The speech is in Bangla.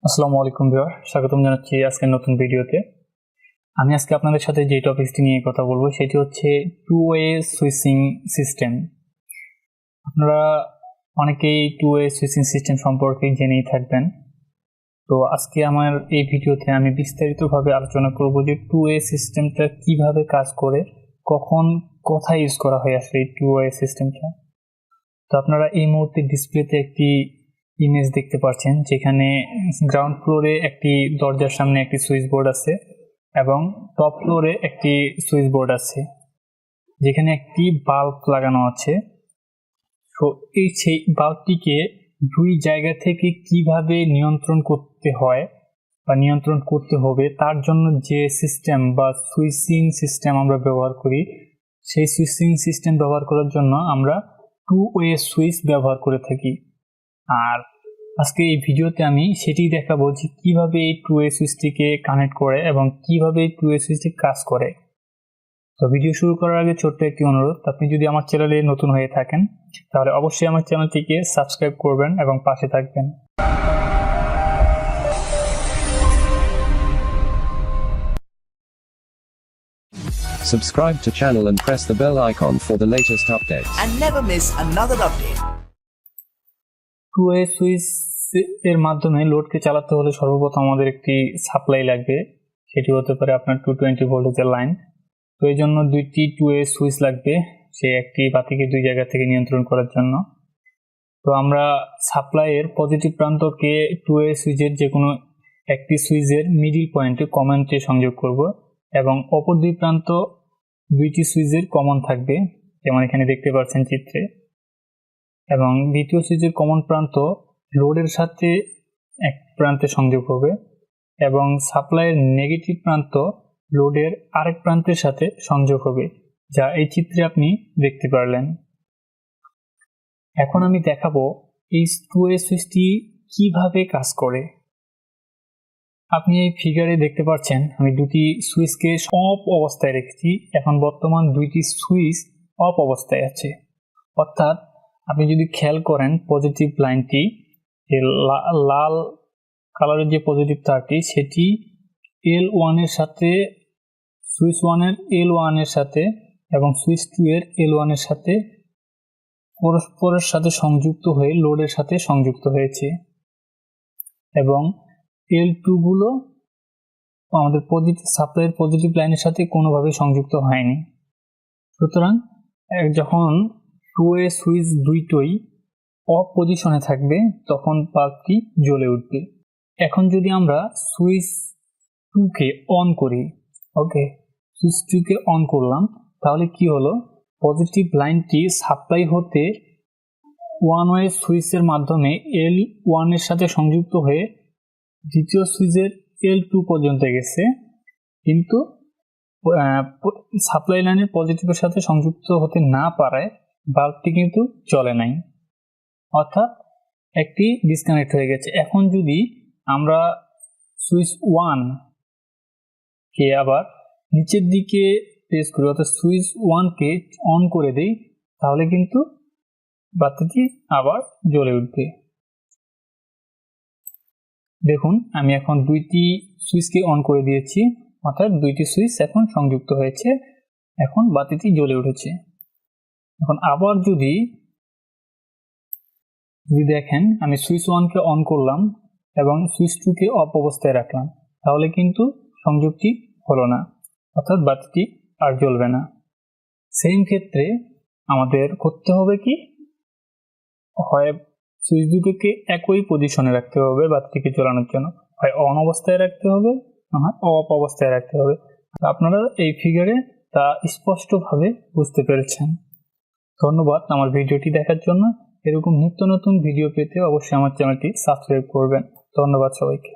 আসসালামু আলাইকুম ভিউয়ার, স্বাগতম জানাচ্ছি আজকের নতুন ভিডিওতে। আমি আজকে আপনাদের সাথে যে টপিকটি নিয়ে কথা বলবো সেটি হচ্ছে টু ওয়ে সুইচিং সিস্টেম। আপনারা অনেকেই টু ওয়ে সুইচিং সিস্টেম সম্পর্কে জেনেই থাকবেন। তো আজকে আমার এই ভিডিওতে আমি বিস্তারিতভাবে আলোচনা করব যে টু ওয়ে সিস্টেমটা কিভাবে কাজ করে, কখন কোথায় ইউজ করা হয় আসলে এই টু ওয়ে সিস্টেমটা। তো আপনারা এই মুহূর্তে ডিসপ্লেতে একটি ইমেজ দেখতে পাচ্ছেন, যেখানে গ্রাউন্ড ফ্লোরে একটি দরজার সামনে একটি সুইচ বোর্ড আছে এবং টপ ফ্লোরে একটি সুইচ বোর্ড আছে, যেখানে একটি বাল্ব লাগানো আছে। তো সেই বাল্বটিকে দুই জায়গা থেকে কিভাবে নিয়ন্ত্রণ করতে হয় বা নিয়ন্ত্রণ করতে হবে, তার জন্য যে সিস্টেম বা সুইচিং সিস্টেম আমরা ব্যবহার করি, সেই সুইচিং সিস্টেম ব্যবহার করার জন্য আমরা টু ওয়ে সুইচ ব্যবহার করে থাকি। আর আজকে এই ভিডিওতে আমি সেটি দেখাবো যে কিভাবে এই টু ওয়ে সুইচটিকে কানেক্ট করে এবং কিভাবে এই টু ওয়ে সুইচটি কাজ করে। তো ভিডিও শুরু করার আগে ছোট্ট একটি অনুরোধ, আপনি যদি আমার চ্যানেলে নতুন হয়ে থাকেন তাহলে অবশ্যই আমার চ্যানেলটিকে সাবস্ক্রাইব করবেন এবং পাশে থাকবেন। Subscribe to channel and press the bell icon for the latest updates. And never miss another update. Two way switch এর মাধ্যমে লোডকে চালাতে হলে সর্বপ্রথম আমাদের একটি সাপ্লাই লাগবে, সেটি হতে পারে আপনার 220 ভোল্টেজের লাইন। তো এই জন্য দুইটি টু ওয়ে সুইচ লাগবে, সে একটি বাতিকে দুই জায়গা থেকে নিয়ন্ত্রণ করার জন্য। তো আমরা সাপ্লাইয়ের পজিটিভ প্রান্তকে টু ওয়ে সুইচের যে কোনো একটি সুইচের মিডিল পয়েন্টে কমনতে সংযোগ করব এবং অপর দুই প্রান্ত দুইটি সুইচের কমন থাকবে, যেমন এখানে দেখতে পাচ্ছেন চিত্রে। এবং দ্বিতীয় সুইচের কমন প্রান্ত লোডের সাথে এক প্রান্তে সংযোগ হবে এবং সাপ্লাইয়ের নেগেটিভ প্রান্ত লোডের আরেক প্রান্তের সাথে সংযোগ হবে, যা এই চিত্রে আপনি দেখতে পারলেন। এখন আমি দেখাবো এই টু ওয়ে সুইচটি কিভাবে কাজ করে। আপনি এই ফিগারে দেখতে পাচ্ছেন আমি দুটি সুইচকে অফ অবস্থায় রেখেছি। এখন বর্তমান দুইটি সুইচ অফ অবস্থায় আছে, অর্থাৎ আপনি যদি খেয়াল করেন পজিটিভ লাইনটি, লাল কালারের যে পজিটিভ তারটি, সেটি L1 এর সাথে, সুইচ 1 এর L1 এর সাথে এবং সুইচ 2 এর L1 এর সাথে পরস্পরের সাথে সংযুক্ত হয়ে লোডের সাথে সংযুক্ত হয়েছে এবং L2 গুলো আমাদের সাপ্লাইয়ের পজিটিভ লাইনের সাথে কোনোভাবে সংযুক্ত হয়নি। সুতরাং যখন টু ওয়ে সুইচ দুইটোই অফ পজিশনে থাকবে তখন বাল্বটি জ্বলে উঠবে। এখন যদি আমরা সুইচ 2কে অন করি, ওকে, সুইচ 2কে অন করলাম, তাহলে কি হলো, পজিটিভ লাইনটি সাপ্লাই হতে ওয়ান ওয়ে সুইচের মাধ্যমে L1 এর সাথে সংযুক্ত হয়ে দ্বিতীয় সুইচের L2 পর্যন্ত গেছে, কিন্তু সাপ্লাই লাইনের পজিটিভের সাথে সংযুক্ত হতে না পারায় বাল্বটি কিন্তু জ্বলে নাই, অর্থাৎ একটি ডিসকানেক্ট হয়ে গেছে। এখন যদি আমরা সুইচ 1 কে আবার নিচের দিকে প্রেস করি, অর্থাৎ সুইচ 1 কে অন করে দেই, তাহলে কিন্তু বাতিটি আবার জ্বলে উঠবে। দেখুন আমি এখন দুইটি সুইচকে অন করে দিয়েছি, অর্থাৎ দুইটি সুইচ এখন সংযুক্ত হয়েছে, এখন বাতিটি জ্বলে উঠেছে। এখন আবার যদি দেখেন আমি সুইচ 1 কে অন করলাম এবং সুইচ 2 কে অফ অবস্থায় রাখলাম, তাহলে কিন্তু সংযোগটি হলো না, অর্থাৎ বাতিটি আর জ্বলবে না। সেম ক্ষেত্রে আমাদের করতে হবে কি, হয় সুইচ দুটোকে একই পজিশনে রাখতে হবে বাতিটিকে জ্বালানোর জন্য, হয় অন অবস্থায় রাখতে হবে, না হয় অফ অবস্থায় রাখতে হবে। আপনারা এই ফিগারে তা স্পষ্টভাবে বুঝতে পেরেছেন। ধন্যবাদ আমার ভিডিওটি দেখার জন্য। এরকম নিত্য নতুন ভিডিও পেতে অবশ্যই আমার চ্যানেলটি সাবস্ক্রাইব করবেন। ধন্যবাদ সবাইকে।